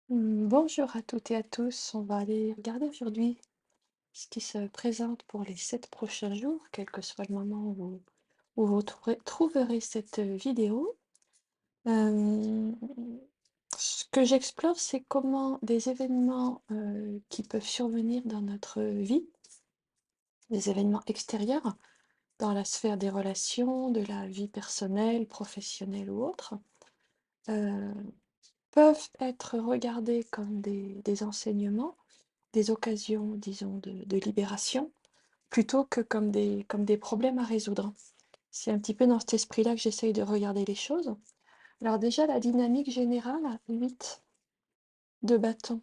Bonjour à toutes et à tous. On va aller regarder aujourd'hui ce qui se présente pour les 7 prochains jours, quel que soit le moment où vous trouverez cette vidéo. Euh, Ce que j'explore, c'est comment des événements qui peuvent survenir dans notre vie, des événements extérieurs, dans la sphère des relations, de la vie personnelle, professionnelle ou autre, euh, peuvent être regardés comme des enseignements, des occasions, disons, de libération, plutôt que comme des problèmes à résoudre. C'est un petit peu dans cet esprit-là que j'essaye de regarder les choses. Alors déjà, la dynamique générale, 8 de bâton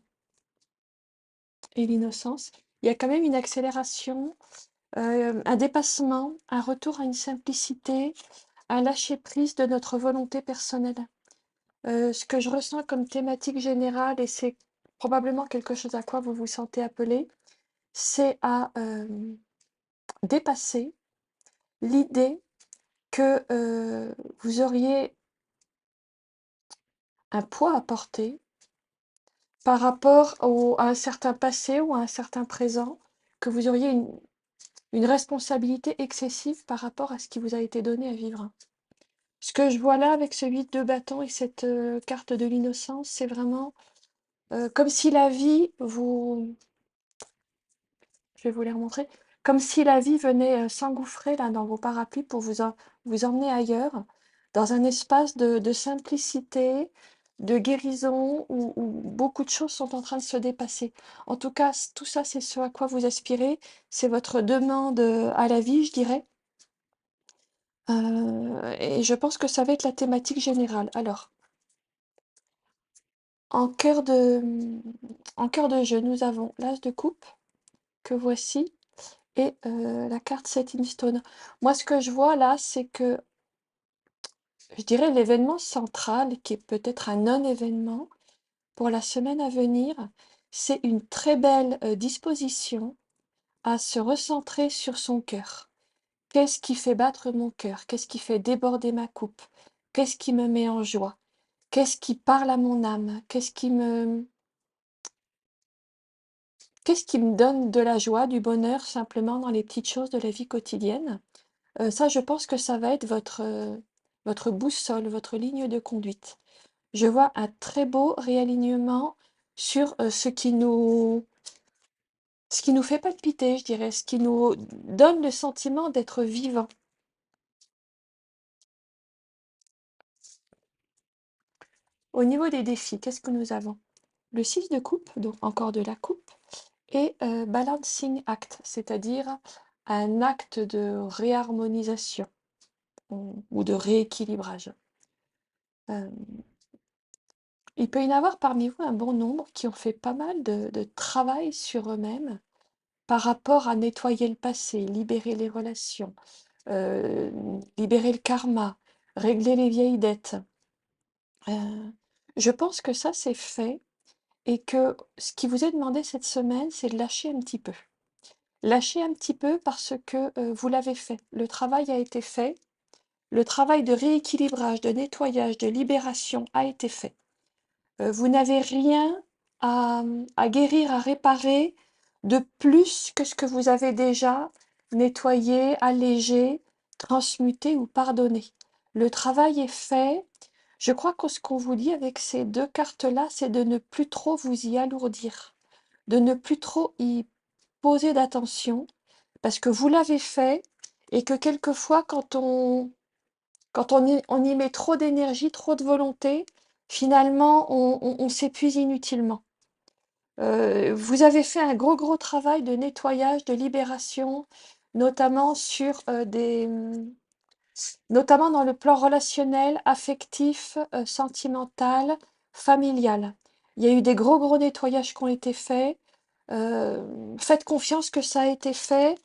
et l'innocence, il y a quand même une accélération, un dépassement, un retour à une simplicité, un lâcher-prise de notre volonté personnelle. Ce que je ressens comme thématique générale, et c'est probablement quelque chose à quoi vous vous sentez appelé, c'est à dépasser l'idée que vous auriez un poids à porter par rapport à un certain passé ou à un certain présent, que vous auriez une responsabilité excessive par rapport à ce qui vous a été donné à vivre. Ce que je vois là avec ce 8 de bâton et cette carte de l'innocence, c'est vraiment comme si la vie vous... Je vais vous les remontrer. Comme si la vie venait s'engouffrer là dans vos parapluies pour vous emmener ailleurs, dans un espace de simplicité, de guérison, où beaucoup de choses sont en train de se dépasser. En tout cas, tout ça, c'est ce à quoi vous aspirez. C'est votre demande à la vie, je dirais. Et je pense que ça va être la thématique générale. Alors, en cœur de, en cœur de jeu, nous avons l'As de coupe, que voici, et la carte Setting Stone. Moi, ce que je vois là, c'est que, je dirais, l'événement central, qui est peut-être un non-événement pour la semaine à venir, c'est une très belle disposition à se recentrer sur son cœur. Qu'est-ce qui fait battre mon cœur? Qu'est-ce qui fait déborder ma coupe? Qu'est-ce qui me met en joie? Qu'est-ce qui parle à mon âme? Qu'est-ce qui me donne de la joie, du bonheur, simplement dans les petites choses de la vie quotidienne? Ça, je pense que ça va être votre boussole, votre ligne de conduite. Je vois un très beau réalignement sur ce qui nous fait palpiter, je dirais, ce qui nous donne le sentiment d'être vivant. Au niveau des défis, qu'est-ce que nous avons? Le 6 de coupe, donc encore de la coupe, et balancing act, c'est-à-dire un acte de réharmonisation ou de rééquilibrage. Euh, Il peut y en avoir parmi vous un bon nombre qui ont fait pas mal de travail sur eux-mêmes par rapport à nettoyer le passé, libérer les relations, euh, libérer le karma, régler les vieilles dettes. Euh, je pense que ça, c'est fait et que ce qui vous est demandé cette semaine, c'est de lâcher un petit peu. Lâcher un petit peu parce que vous l'avez fait. Le travail a été fait. Le travail de rééquilibrage, de nettoyage, de libération a été fait. Vous n'avez rien à guérir, à réparer de plus que ce que vous avez déjà nettoyé, allégé, transmuté ou pardonné. Le travail est fait. Je crois que ce qu'on vous dit avec ces deux cartes-là, c'est de ne plus trop vous y alourdir, de ne plus trop y poser d'attention, parce que vous l'avez fait et que quelquefois, on y met trop d'énergie, trop de volonté, finalement, on s'épuise inutilement. Vous avez fait un gros travail de nettoyage, de libération, notamment notamment dans le plan relationnel, affectif, sentimental, familial. Il y a eu des gros nettoyages qui ont été faits. Faites confiance que ça a été fait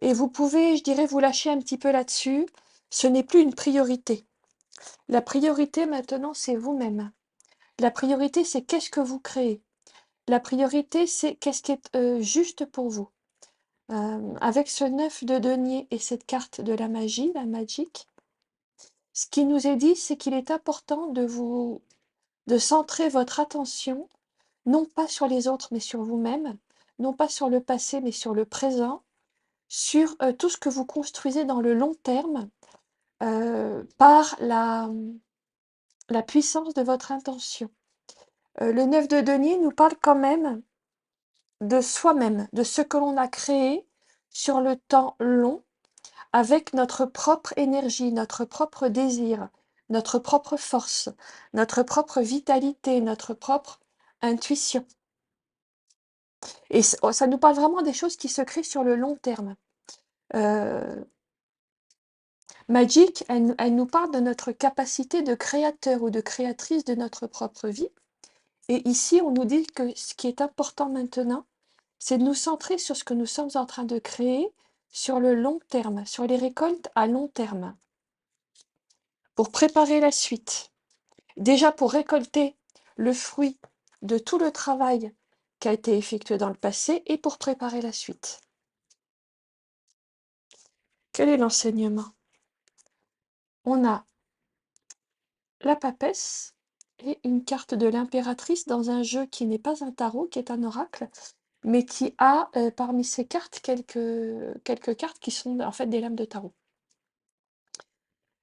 et vous pouvez, je dirais, vous lâcher un petit peu là-dessus. Ce n'est plus une priorité. La priorité maintenant, c'est vous-même. La priorité, c'est qu'est-ce que vous créez. La priorité, c'est qu'est-ce qui est juste pour vous. Avec ce 9 de denier et cette carte de la magie, la magique, ce qui nous est dit, c'est qu'il est important de centrer votre attention non pas sur les autres, mais sur vous-même, non pas sur le passé, mais sur le présent, sur tout ce que vous construisez dans le long terme par la puissance de votre intention. Le 9 de denier nous parle quand même de soi-même, de ce que l'on a créé sur le temps long, avec notre propre énergie, notre propre désir, notre propre force, notre propre vitalité, notre propre intuition. Et ça nous parle vraiment des choses qui se créent sur le long terme. Magic, elle nous parle de notre capacité de créateur ou de créatrice de notre propre vie. Et ici, on nous dit que ce qui est important maintenant, c'est de nous centrer sur ce que nous sommes en train de créer sur le long terme, sur les récoltes à long terme, pour préparer la suite. Déjà pour récolter le fruit de tout le travail qui a été effectué dans le passé et pour préparer la suite. Quel est l'enseignement? On a la papesse et une carte de l'impératrice dans un jeu qui n'est pas un tarot, qui est un oracle, mais qui a parmi ces cartes quelques cartes qui sont en fait des lames de tarot.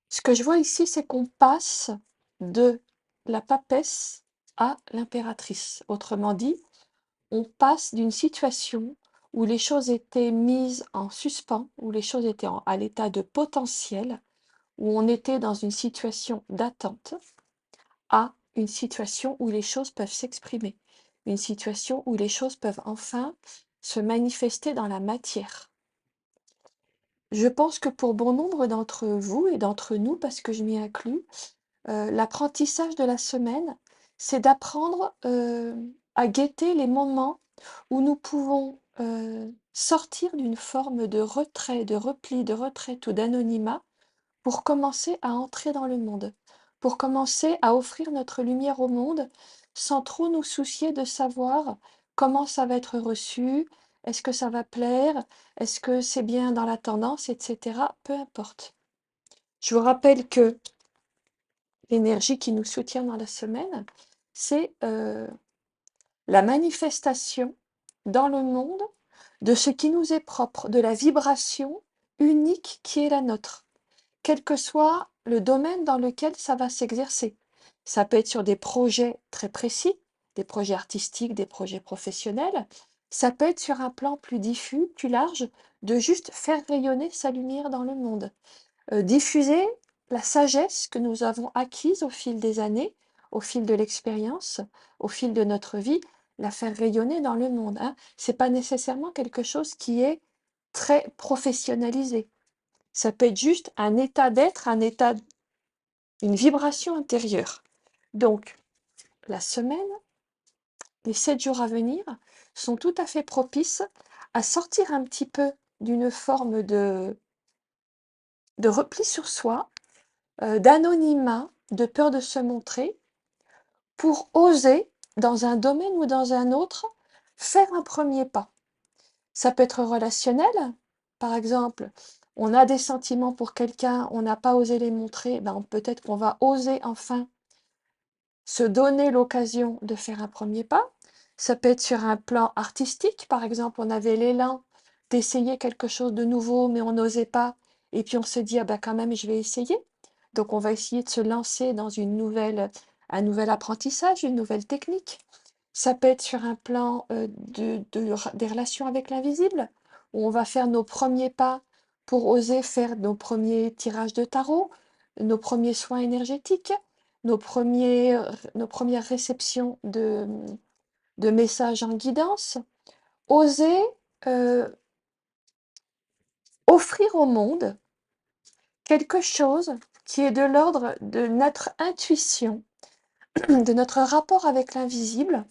Ce que je vois ici, c'est qu'on passe de la papesse à l'impératrice. Autrement dit, on passe d'une situation où les choses étaient mises en suspens, où les choses étaient à l'état de potentiel, où on était dans une situation d'attente, à une situation où les choses peuvent s'exprimer, une situation où les choses peuvent enfin se manifester dans la matière. Je pense que pour bon nombre d'entre vous et d'entre nous, parce que je m'y inclus, l'apprentissage de la semaine, c'est d'apprendre à guetter les moments où nous pouvons sortir d'une forme de retrait, de repli, de retraite ou d'anonymat pour commencer à entrer dans le monde, pour commencer à offrir notre lumière au monde sans trop nous soucier de savoir comment ça va être reçu, est-ce que ça va plaire, est-ce que c'est bien dans la tendance, etc. Peu importe. Je vous rappelle que l'énergie qui nous soutient dans la semaine, c'est la manifestation dans le monde de ce qui nous est propre, de la vibration unique qui est la nôtre, quel que soit le domaine dans lequel ça va s'exercer. Ça peut être sur des projets très précis, des projets artistiques, des projets professionnels. Ça peut être sur un plan plus diffus, plus large, de juste faire rayonner sa lumière dans le monde. Diffuser la sagesse que nous avons acquise au fil des années, au fil de l'expérience, au fil de notre vie, la faire rayonner dans le monde. Ce n'est pas nécessairement quelque chose qui est très professionnalisé. Ça peut être juste un état d'être, une vibration intérieure. Donc, la semaine, les 7 jours à venir sont tout à fait propices à sortir un petit peu d'une forme de repli sur soi, d'anonymat, de peur de se montrer, pour oser, dans un domaine ou dans un autre, faire un premier pas. Ça peut être relationnel, par exemple, on a des sentiments pour quelqu'un, on n'a pas osé les montrer, ben peut-être qu'on va oser enfin se donner l'occasion de faire un premier pas. Ça peut être sur un plan artistique, par exemple, on avait l'élan d'essayer quelque chose de nouveau, mais on n'osait pas, et puis on se dit, ah ben quand même, je vais essayer. Donc on va essayer de se lancer dans un nouvel apprentissage, une nouvelle technique. Ça peut être sur un plan des relations avec l'invisible, où on va faire nos premiers pas pour oser faire nos premiers tirages de tarot, nos premiers soins énergétiques, nos premières réceptions de messages en guidance. Oser offrir au monde quelque chose qui est de l'ordre de notre intuition, de notre rapport avec l'invisible.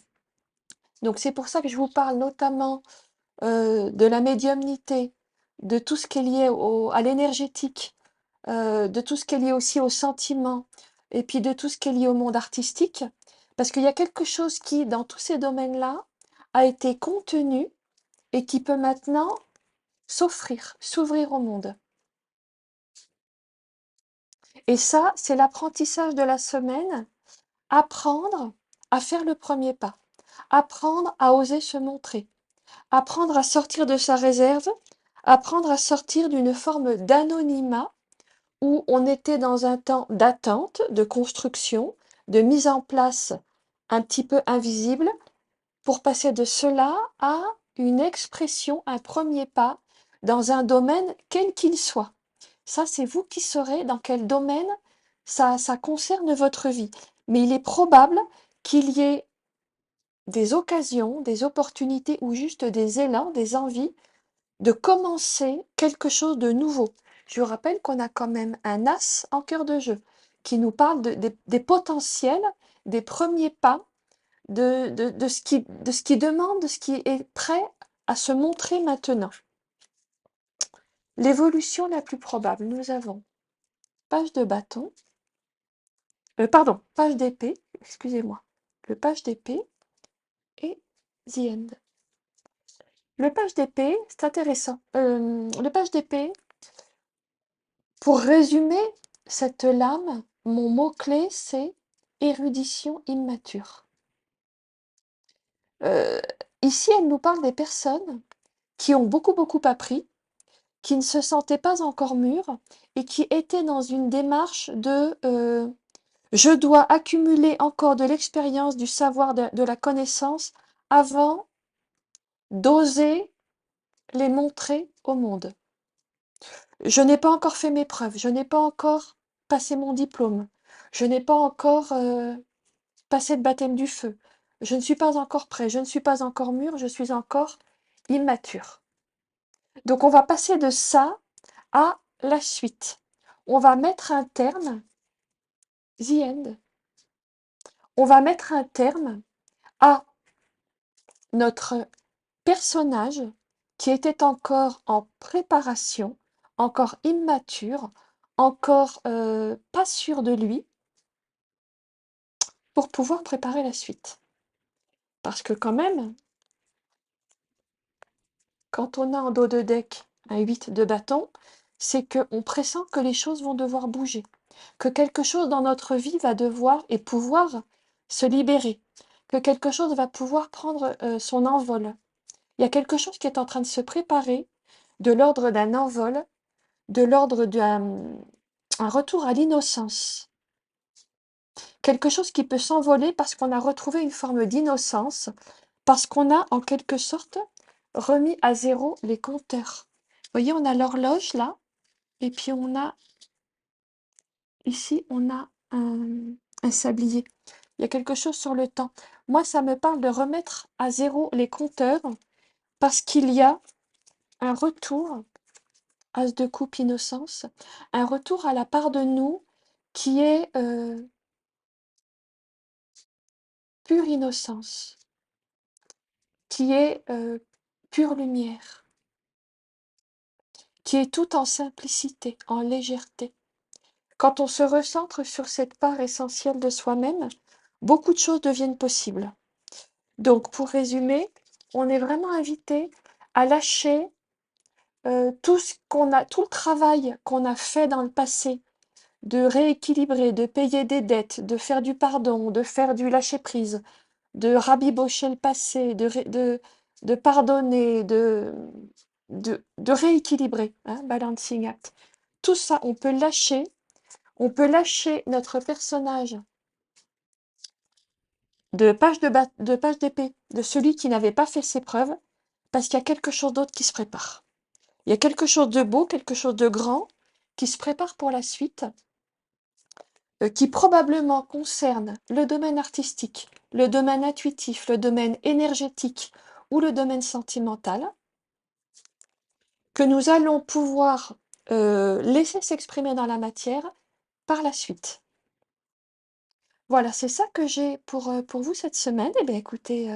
Donc c'est pour ça que je vous parle notamment de la médiumnité, de tout ce qui est lié à l'énergétique, de tout ce qui est lié aussi au sentiment, et puis de tout ce qui est lié au monde artistique, parce qu'il y a quelque chose qui, dans tous ces domaines-là, a été contenu et qui peut maintenant s'ouvrir au monde. Et ça, c'est l'apprentissage de la semaine, apprendre à faire le premier pas, apprendre à oser se montrer, apprendre à sortir de sa réserve, apprendre à sortir d'une forme d'anonymat où on était dans un temps d'attente, de construction, de mise en place un petit peu invisible, pour passer de cela à une expression, un premier pas dans un domaine quel qu'il soit. Ça, c'est vous qui saurez dans quel domaine ça concerne votre vie. Mais il est probable qu'il y ait des occasions, des opportunités ou juste des élans, des envies de commencer quelque chose de nouveau. Je vous rappelle qu'on a quand même un as en cœur de jeu qui nous parle des potentiels, des premiers pas, de ce qui demande, de ce qui est prêt à se montrer maintenant. L'évolution la plus probable, nous avons page de bâton, pardon, page d'épée, excusez-moi, le page d'épée et the end. Le page d'épée, c'est intéressant. Le page d'épée, pour résumer cette lame, mon mot-clé, c'est érudition immature. Euh, Ici, elle nous parle des personnes qui ont beaucoup appris, qui ne se sentaient pas encore mûres et qui étaient dans une démarche de je dois accumuler encore de l'expérience, du savoir, de la connaissance avant d'oser les montrer au monde. Je n'ai pas encore fait mes preuves, je n'ai pas encore passé mon diplôme, je n'ai pas encore passé de baptême du feu, je ne suis pas encore prêt, je ne suis pas encore mûr, je suis encore immature. Donc on va passer de ça à la suite. On va mettre un terme, the end. On va mettre un terme à notre personnage qui était encore en préparation, encore immature, encore pas sûr de lui, pour pouvoir préparer la suite. Parce que quand même, quand on a en dos de deck un 8 de bâton, c'est qu'on pressent que les choses vont devoir bouger, que quelque chose dans notre vie va devoir et pouvoir se libérer, que quelque chose va pouvoir prendre son envol. Il y a quelque chose qui est en train de se préparer, de l'ordre d'un envol, de l'ordre d'un un retour à l'innocence. Quelque chose qui peut s'envoler parce qu'on a retrouvé une forme d'innocence, parce qu'on a en quelque sorte remis à zéro les compteurs. Vous voyez, on a l'horloge là, et puis on a ici, on a un sablier. Il y a quelque chose sur le temps. Moi, ça me parle de remettre à zéro les compteurs parce qu'il y a un retour, as de coupe innocence, un retour à la part de nous qui est pure innocence, qui est pure lumière, qui est tout en simplicité, en légèreté. Quand on se recentre sur cette part essentielle de soi-même, beaucoup de choses deviennent possibles. Donc, pour résumer, on est vraiment invité à lâcher tout tout le travail qu'on a fait dans le passé, de rééquilibrer, de payer des dettes, de faire du pardon, de faire du lâcher-prise, de rabibocher le passé, de pardonner, de rééquilibrer, hein, balancing act. Tout ça, on peut lâcher notre personnage de page d'épée, de celui qui n'avait pas fait ses preuves, parce qu'il y a quelque chose d'autre qui se prépare. Il y a quelque chose de beau, quelque chose de grand qui se prépare pour la suite, qui probablement concerne le domaine artistique, le domaine intuitif, le domaine énergétique ou le domaine sentimental, que nous allons pouvoir laisser s'exprimer dans la matière par la suite. Voilà, c'est ça que j'ai pour vous cette semaine. Eh bien, écoutez,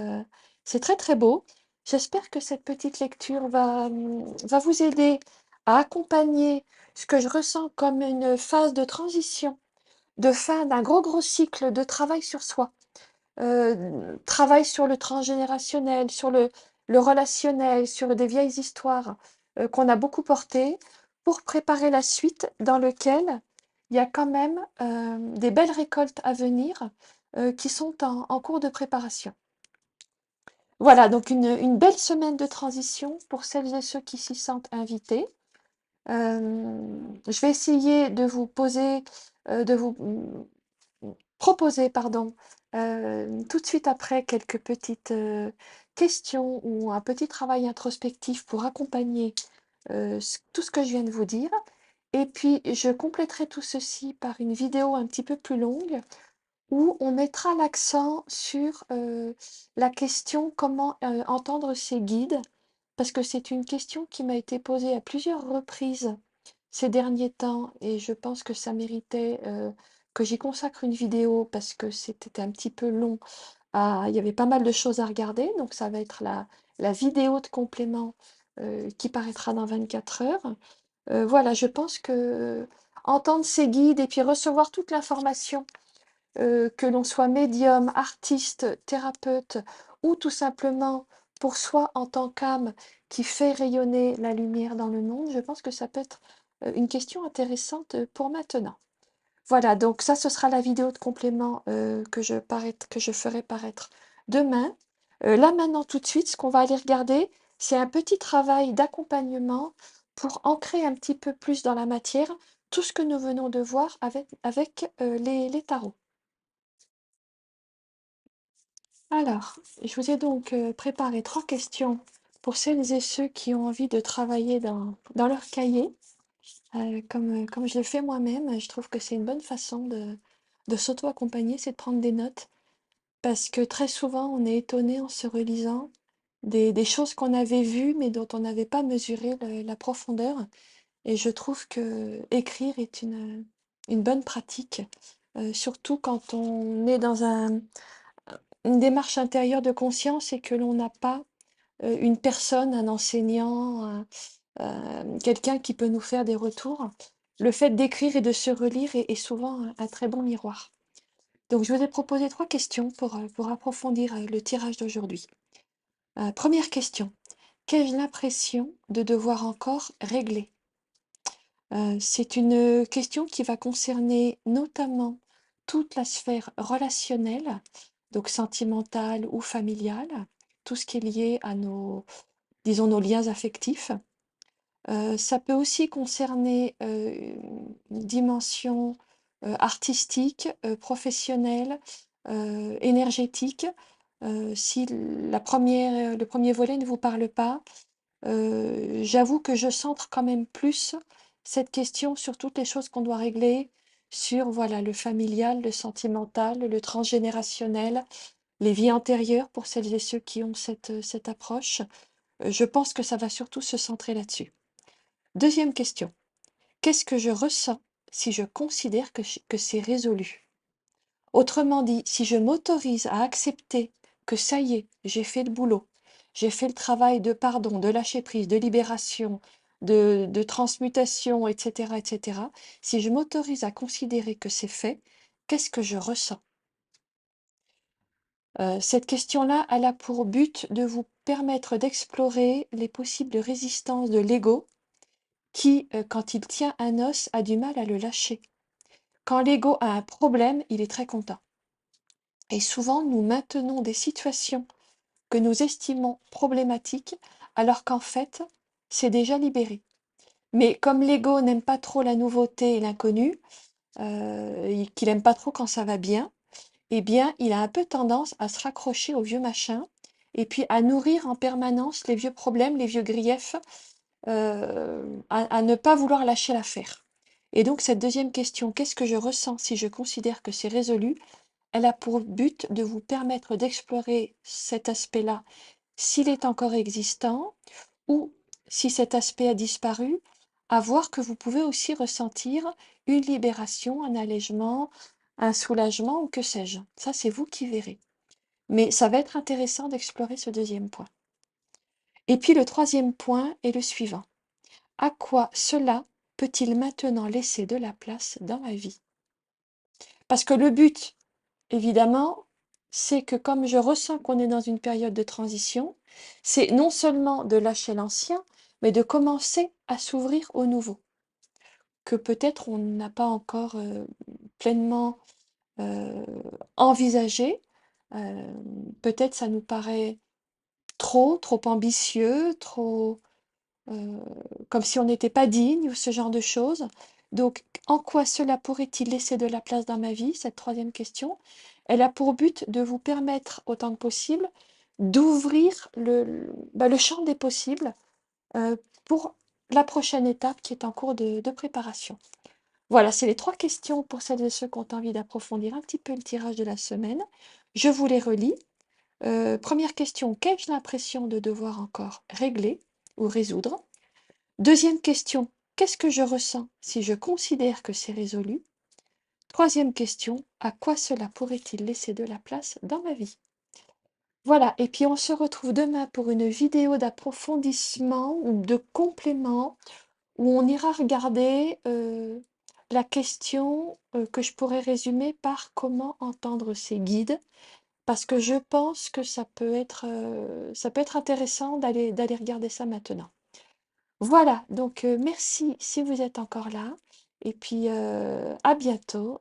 c'est très beau. J'espère que cette petite lecture va vous aider à accompagner ce que je ressens comme une phase de transition, de fin d'un gros cycle de travail sur soi. Travail sur le transgénérationnel, sur le relationnel, sur des vieilles histoires qu'on a beaucoup portées, pour préparer la suite dans lequel il y a quand même des belles récoltes à venir qui sont en cours de préparation. Voilà, donc une belle semaine de transition pour celles et ceux qui s'y sentent invités. Je vais essayer de vous poser, de vous proposer, pardon, tout de suite après quelques petites questions ou un petit travail introspectif pour accompagner tout ce que je viens de vous dire. Et puis, je compléterai tout ceci par une vidéo un petit peu plus longue où on mettra l'accent sur la question comment entendre ses guides, parce que c'est une question qui m'a été posée à plusieurs reprises ces derniers temps et je pense que ça méritait que j'y consacre une vidéo parce que c'était un petit peu long. Il y avait pas mal de choses à regarder, donc ça va être la vidéo de complément qui paraîtra dans 24 heures. Voilà, je pense que entendre ces guides et puis recevoir toute l'information, que l'on soit médium, artiste, thérapeute ou tout simplement pour soi en tant qu'âme qui fait rayonner la lumière dans le monde, je pense que ça peut être une question intéressante pour maintenant. Voilà, donc ça, ce sera la vidéo de complément que je ferai paraître demain. Là, maintenant, tout de suite, ce qu'on va aller regarder, c'est un petit travail d'accompagnement pour ancrer un petit peu plus dans la matière tout ce que nous venons de voir avec les tarots. Alors, je vous ai donc préparé 3 questions pour celles et ceux qui ont envie de travailler dans leur cahier. Comme je le fais moi-même, je trouve que c'est une bonne façon de s'auto-accompagner, c'est de prendre des notes. Parce que très souvent, on est étonné en se relisant des choses qu'on avait vues, mais dont on n'avait pas mesuré la profondeur. Et je trouve que écrire est une bonne pratique, surtout quand on est dans une démarche intérieure de conscience et que l'on n'a pas une personne, un enseignant, quelqu'un qui peut nous faire des retours. Le fait d'écrire et de se relire est souvent un très bon miroir. Donc, je vous ai proposé 3 questions pour approfondir le tirage d'aujourd'hui. Première question. Qu'ai-je l'impression de devoir encore régler? C'est une question qui va concerner notamment toute la sphère relationnelle, donc sentimentale ou familiale, tout ce qui est lié à disons, nos liens affectifs. Ça peut aussi concerner une dimension artistique, professionnelle, énergétique. Si le premier volet ne vous parle pas, j'avoue que je centre quand même plus cette question sur toutes les choses qu'on doit régler, sur voilà, le familial, le sentimental, le transgénérationnel, les vies antérieures pour celles et ceux qui ont cette approche. Je pense que ça va surtout se centrer là-dessus. Deuxième question. Qu'est-ce que je ressens si je considère que c'est résolu? Autrement dit, si je m'autorise à accepter que ça y est, j'ai fait le boulot, j'ai fait le travail de pardon, de lâcher prise, de libération, de transmutation, etc., etc., si je m'autorise à considérer que c'est fait, qu'est-ce que je ressens? Cette question-là, elle a pour but de vous permettre d'explorer les possibles résistances de l'ego qui, quand il tient un os, a du mal à le lâcher. Quand l'ego a un problème, il est très content. Et souvent, nous maintenons des situations que nous estimons problématiques, alors qu'en fait, c'est déjà libéré. Mais comme l'ego n'aime pas trop la nouveauté et l'inconnu, qu'il n'aime pas trop quand ça va bien, eh bien, il a un peu tendance à se raccrocher au vieux machin et puis à nourrir en permanence les vieux problèmes, les vieux griefs, à ne pas vouloir lâcher l'affaire. Et donc cette deuxième question, qu'est-ce que je ressens si je considère que c'est résolu? Elle a pour but de vous permettre d'explorer cet aspect-là s'il est encore existant ou si cet aspect a disparu, à voir que vous pouvez aussi ressentir une libération, un allègement, un soulagement ou que sais-je. Ça, c'est vous qui verrez. Mais ça va être intéressant d'explorer ce deuxième point. Et puis le troisième point est le suivant. À quoi cela peut-il maintenant laisser de la place dans ma vie? Parce que le but, évidemment, c'est que comme je ressens qu'on est dans une période de transition, c'est non seulement de lâcher l'ancien, mais de commencer à s'ouvrir au nouveau, que peut-être on n'a pas encore pleinement envisagé. Euh, Peut-être ça nous paraît trop ambitieux, trop comme si on n'était pas digne ou ce genre de choses. Donc, en quoi cela pourrait-il laisser de la place dans ma vie? Cette troisième question, elle a pour but de vous permettre autant que possible d'ouvrir le champ des possibles pour la prochaine étape qui est en cours de préparation. Voilà, c'est les trois questions pour celles et ceux qui ont envie d'approfondir un petit peu le tirage de la semaine. Je vous les relis. Première question, qu'ai-je l'impression de devoir encore régler ou résoudre? Deuxième question, qu'est-ce que je ressens si je considère que c'est résolu? Troisième question, à quoi cela pourrait-il laisser de la place dans ma vie? Voilà, et puis on se retrouve demain pour une vidéo d'approfondissement ou de complément où on ira regarder la question que je pourrais résumer par comment entendre ces guides, parce que je pense que ça peut être intéressant d'aller regarder ça maintenant. Voilà, donc merci si vous êtes encore là. Et puis à bientôt.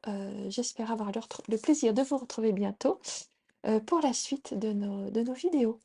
J'espère avoir le plaisir de vous retrouver bientôt pour la suite de nos vidéos.